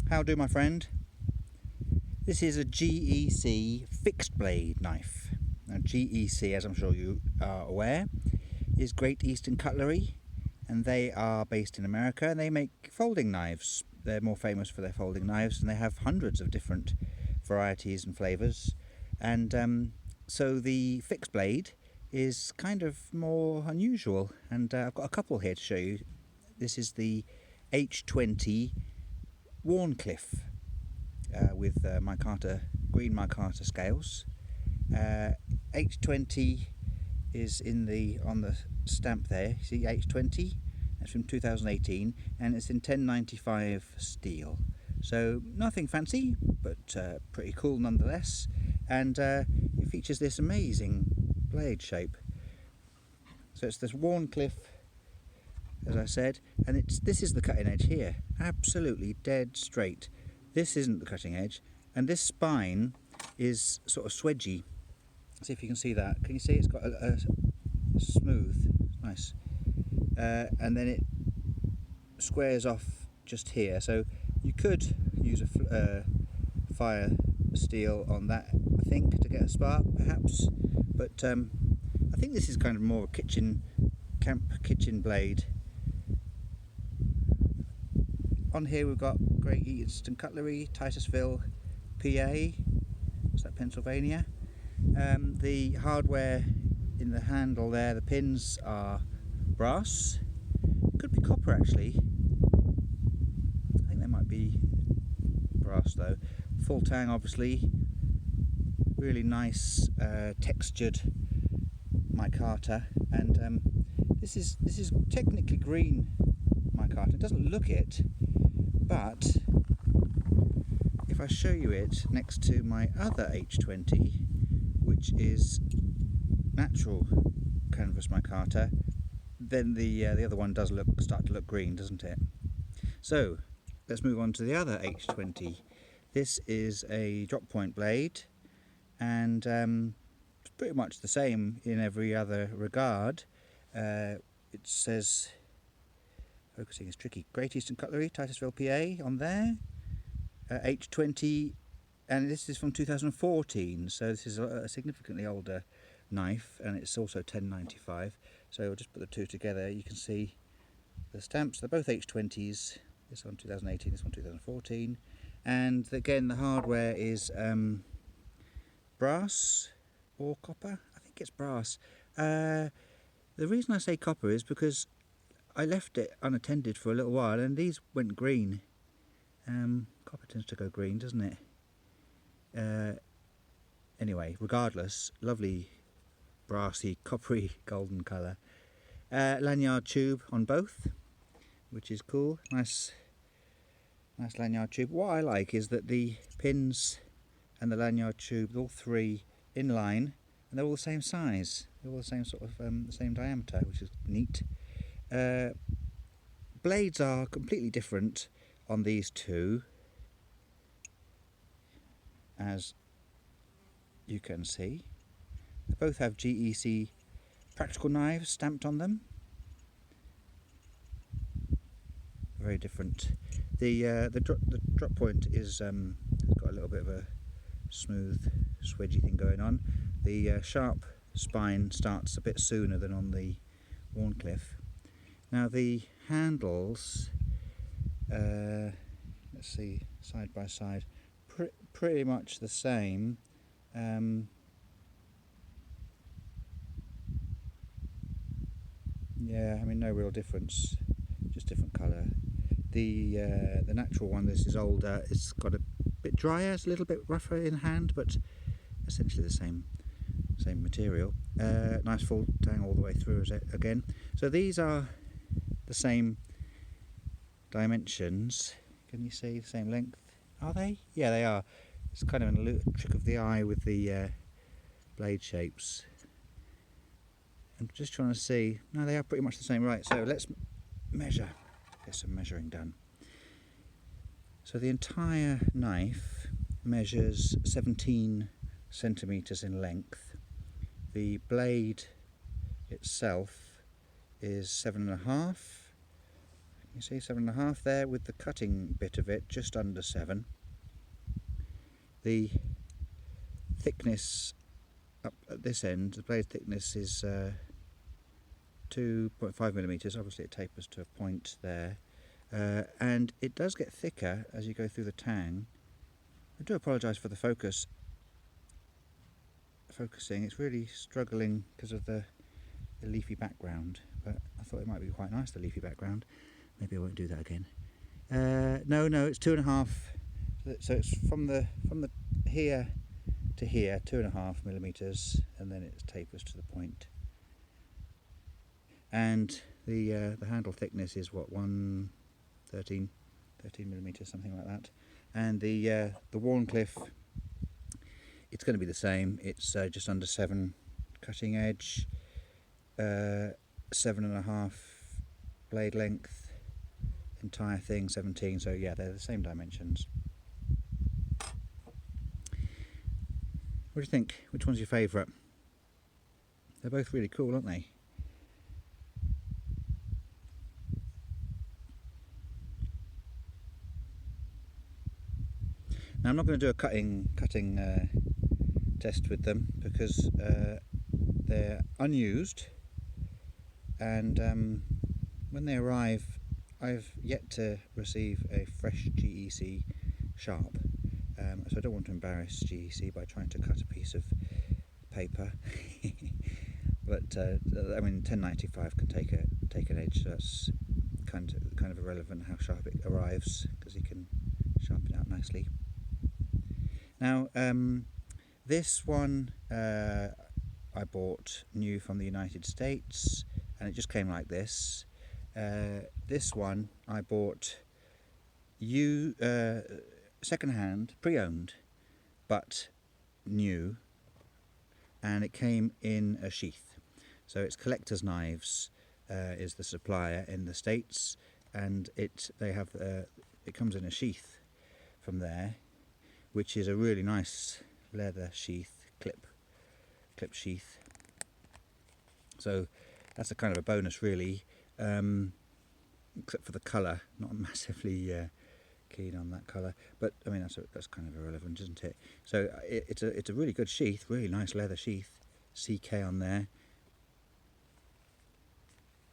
How do, my friend? This is a GEC fixed blade knife. Now GEC, as I'm sure you are aware, is Great Eastern Cutlery, and they are based in America, and they make folding knives. They're more famous for their folding knives, and they have hundreds of different varieties and flavours. And so the fixed blade is kind of more unusual, and I've got a couple here to show you. This is the H20 Wharncliffe with green micarta scales. H20 is on the stamp there. See H20? That's from 2018, and it's in 1095 steel. So nothing fancy, but pretty cool nonetheless. And it features this amazing blade shape. So it's this Wharncliffe, as I said, and this is the cutting edge here. Absolutely dead straight. This isn't the cutting edge, and this spine is sort of swedgy. See if you can see that. Can you see it's got a smooth, nice, and then it squares off just here. So you could use a fire steel on that, I think, to get a spark perhaps, but I think this is kind of more a camp kitchen blade. On here we've got Great Eastern Cutlery, Titusville, PA. What's that, Pennsylvania? The hardware in the handle there, the pins are brass. Could be copper actually. I think they might be brass though. Full tang obviously. Really nice textured micarta, and this is technically green micarta. It doesn't look it, but if I show you it next to my other H20, which is natural canvas micarta, then the other one does start to look green, doesn't it? So let's move on to the other H20. This is a drop point blade, and it's pretty much the same in every other regard. It says, focusing is tricky, Great Eastern Cutlery, Titusville, PA on there. H20, and this is from 2014, so this is a significantly older knife, and it's also 1095. So I'll just put the two together. You can see the stamps. They're both H20s. This one 2018, this one 2014, and again the hardware is brass or copper. I think it's brass. The reason I say copper is because I left it unattended for a little while, and these went green. Copper tends to go green, doesn't it? Anyway, regardless, lovely brassy, coppery, golden colour. Lanyard tube on both, which is cool. Nice lanyard tube. What I like is that the pins and the lanyard tube, all three in line, and they're all the same size. They're all the same sort of the same diameter, which is neat. Blades are completely different on these two, as you can see. They both have GEC practical knives stamped on them. Very different. The drop point is got a little bit of a smooth, swedgy thing going on. The sharp spine starts a bit sooner than on the Wharncliffe. Now the handles, let's see, side by side, pretty much the same. Yeah, I mean, no real difference, just different colour. The natural one, this is older, it's got a bit drier, it's a little bit rougher in hand, but essentially the same material. Nice full tang all the way through again. So these are the same dimensions. Can you see the same length? Are they? Yeah, they are. It's kind of a trick of the eye with the blade shapes. I'm just trying to see. No, they are pretty much the same. Right, so let's measure. Get some measuring done. So the entire knife measures 17 centimetres in length. The blade itself is 7.5. You see 7.5 there with the cutting bit of it just under 7. The thickness up at this end, the blade thickness is 2.5mm. Obviously it tapers to a point there, and it does get thicker as you go through the tang. I do apologise for the focusing. It's really struggling because of the leafy background, but I thought it might be quite nice, the leafy background. Maybe I won't do that again. No, it's 2.5. So it's from the here to here, 2.5mm, and then it tapers to the point. And the handle thickness is what, 13mm, something like that. And the Wharncliffe, it's going to be the same. It's just under 7 cutting edge, 7.5 blade length, entire thing 17. So yeah, they're the same dimensions. What do you think? Which one's your favourite? They're both really cool, aren't they? Now I'm not going to do a cutting test with them because they're unused, and when they arrive, I've yet to receive a fresh GEC sharp, so I don't want to embarrass GEC by trying to cut a piece of paper. But I mean, 1095 can take an edge, so that's kind of irrelevant how sharp it arrives, because you can sharpen it out nicely. Now, this one I bought new from the United States, and it just came like this. This one I bought second-hand, pre-owned, but new, and it came in a sheath. So it's Collector's Knives is the supplier in the States, and it comes in a sheath from there, which is a really nice leather sheath, clip sheath. So that's a kind of a bonus, really, except for the colour. Not massively keen on that colour, but I mean that's kind of irrelevant, isn't it? So it's a really good sheath, really nice leather sheath, CK on there,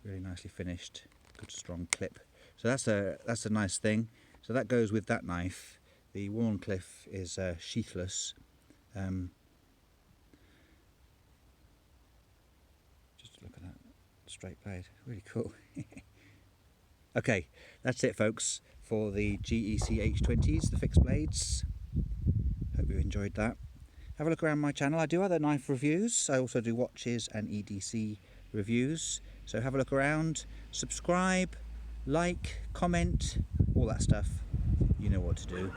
really nicely finished, good strong clip. So that's a nice thing. So that goes with that knife. The Wharncliffe is sheathless. Just look at that straight blade, really cool. Okay, that's it, folks, for the GEC H20s, the fixed blades. Hope you enjoyed that. Have a look around my channel. I do other knife reviews. I also do watches and EDC reviews. So have a look around, subscribe, like, comment, all that stuff. You know what to do.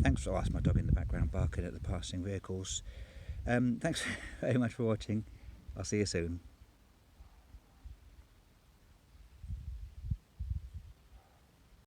Thanks for my dog in the background barking at the passing vehicles. Thanks very much for watching. I'll see you soon.